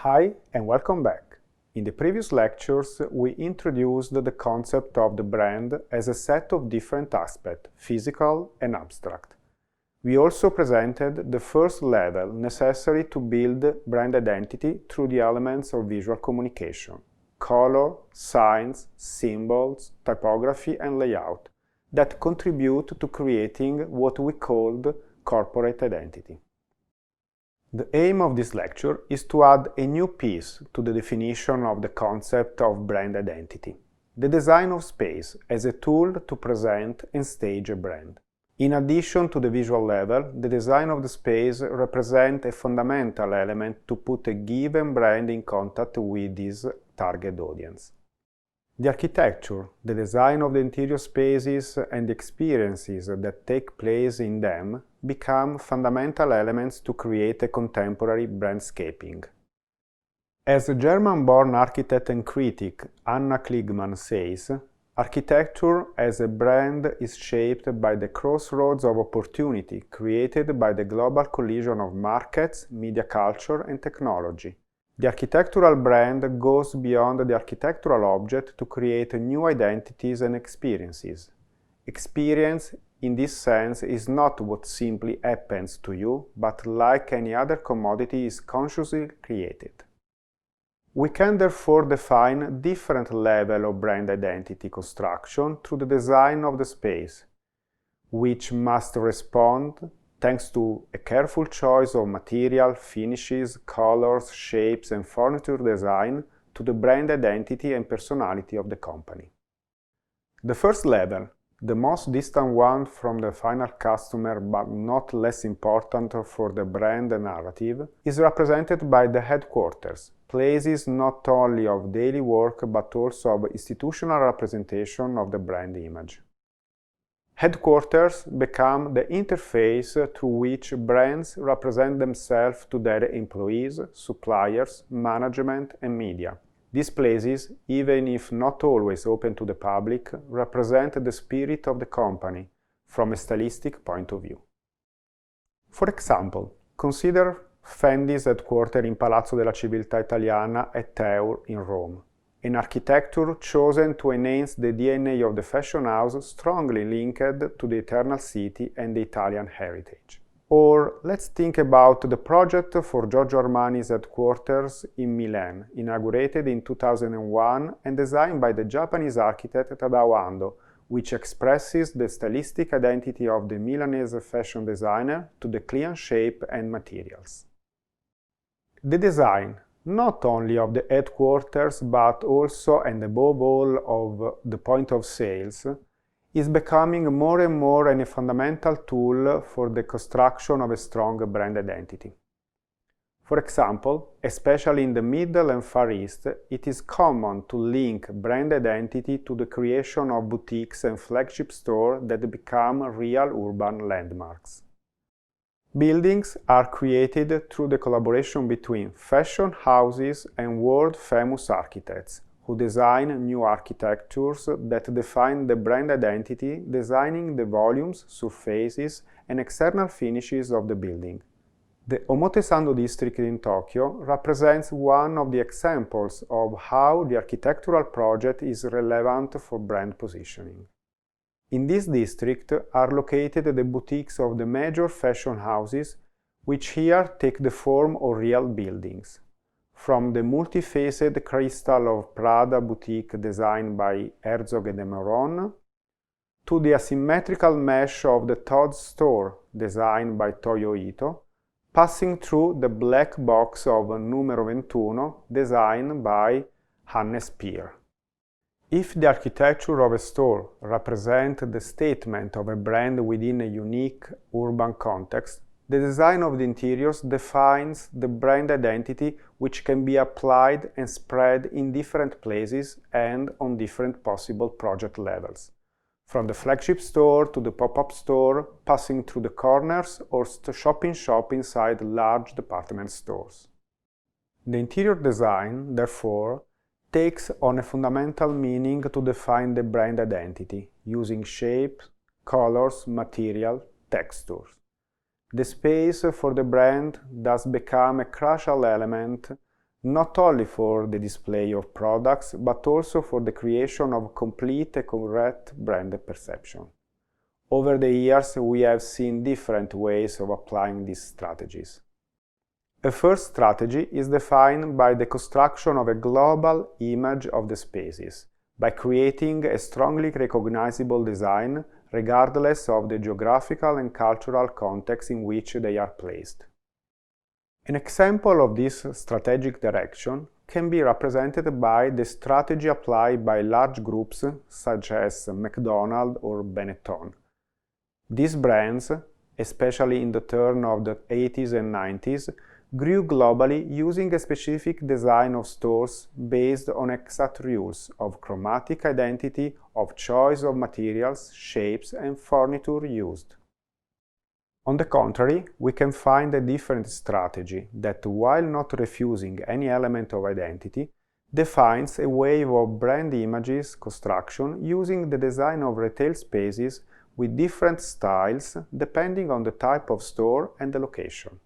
Hi and welcome back. In the previous lectures, we introduced the concept of the brand as a set of different aspects, physical and abstract. We also presented the first level necessary to build brand identity through the elements of visual communication: color, signs, symbols, typography and layout that contribute to creating what we called corporate identity. The aim of this lecture is to add a new piece to the definition of the concept of brand identity: the design of space as a tool to present and stage a brand. In addition to the visual level, the design of the space represents a fundamental element to put a given brand in contact with its target audience. The architecture, the design of the interior spaces and the experiences that take place in them become fundamental elements to create a contemporary brandscaping. As a German-born architect and critic Anna Kligman says, architecture as a brand is shaped by the crossroads of opportunity created by the global collision of markets, media culture and technology. The architectural brand goes beyond the architectural object to create new identities and experiences. Experience, in this sense, is not what simply happens to you, but like any other commodity is consciously created. We can therefore define different levels of brand identity construction through the design of the space, which must respond, thanks to a careful choice of material, finishes, colors, shapes and furniture design, to the brand identity and personality of the company. The first level, the most distant one from the final customer but not less important for the brand narrative, is represented by the headquarters, places not only of daily work but also of institutional representation of the brand image. Headquarters become the interface through which brands represent themselves to their employees, suppliers, management and media. These places, even if not always open to the public, represent the spirit of the company from a stylistic point of view. For example, consider FENDI'S headquarters in Palazzo della Civiltà Italiana at Eur in Rome, an architecture chosen to enhance the DNA of the fashion house strongly linked to the Eternal City and the Italian heritage. Or let's think about the project for Giorgio Armani's headquarters in Milan, inaugurated in 2001 and designed by the Japanese architect Tadao Ando, which expresses the stylistic identity of the Milanese fashion designer to the clean shape and materials. The design, not only of the headquarters but also and above all of the point of sales, is becoming more and more a fundamental tool for the construction of a strong brand identity. For example, especially in the Middle and Far East, it is common to link brand identity to the creation of boutiques and flagship stores that become real urban landmarks. Buildings are created through the collaboration between fashion houses and world-famous architects, who design new architectures that define the brand identity, designing the volumes, surfaces, and external finishes of the building. The Omotesando district in Tokyo represents one of the examples of how the architectural project is relevant for brand positioning. In this district are located the boutiques of the major fashion houses, which here take the form of real buildings. From the multi-faced Crystal of Prada boutique designed by Herzog & de Meuron, to the asymmetrical mesh of the Tod's store designed by Toyo Ito, passing through the black box of Numero 21 designed by Hannes Peer. If the architecture of a store represents the statement of a brand within a unique urban context, the design of the interiors defines the brand identity, which can be applied and spread in different places and on different possible project levels, from the flagship store to the pop-up store, passing through the corners or shop-in-shop inside large department stores. The interior design, therefore, takes on a fundamental meaning to define the brand identity, using shapes, colors, material, textures. The space for the brand thus become a crucial element not only for the display of products, but also for the creation of complete and correct brand perception. Over the years, we have seen different ways of applying these strategies. A first strategy is defined by the construction of a global image of the spaces, by creating a strongly recognizable design regardless of the geographical and cultural context in which they are placed. An example of this strategic direction can be represented by the strategy applied by large groups such as McDonald's or Benetton. These brands, especially in the turn of the 80s and 90s, grew globally using a specific design of stores based on exact rules of chromatic identity, of choice of materials, shapes, and furniture used. On the contrary, we can find a different strategy that, while not refusing any element of identity, defines a wave of brand images construction using the design of retail spaces with different styles depending on the type of store and the location.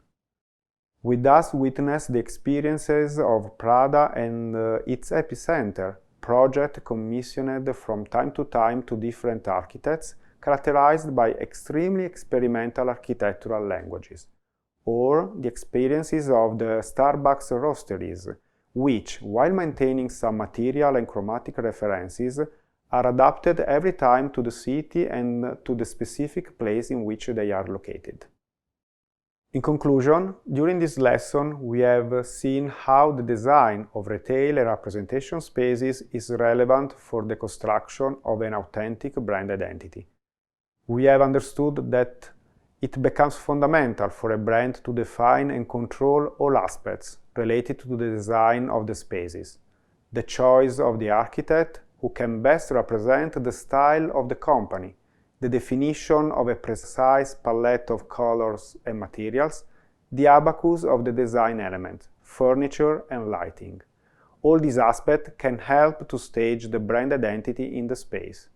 We thus witness the experiences of Prada and its Epicenter project commissioned from time to time to different architects, characterized by extremely experimental architectural languages, or the experiences of the Starbucks roasteries, which, while maintaining some material and chromatic references, are adapted every time to the city and to the specific place in which they are located. In conclusion, during this lesson, we have seen how the design of retail and representation spaces is relevant for the construction of an authentic brand identity. We have understood that it becomes fundamental for a brand to define and control all aspects related to the design of the spaces, the choice of the architect who can best represent the style of the company, the definition of a precise palette of colors and materials, the abacus of the design element, furniture and lighting. All these aspects can help to stage the brand identity in the space.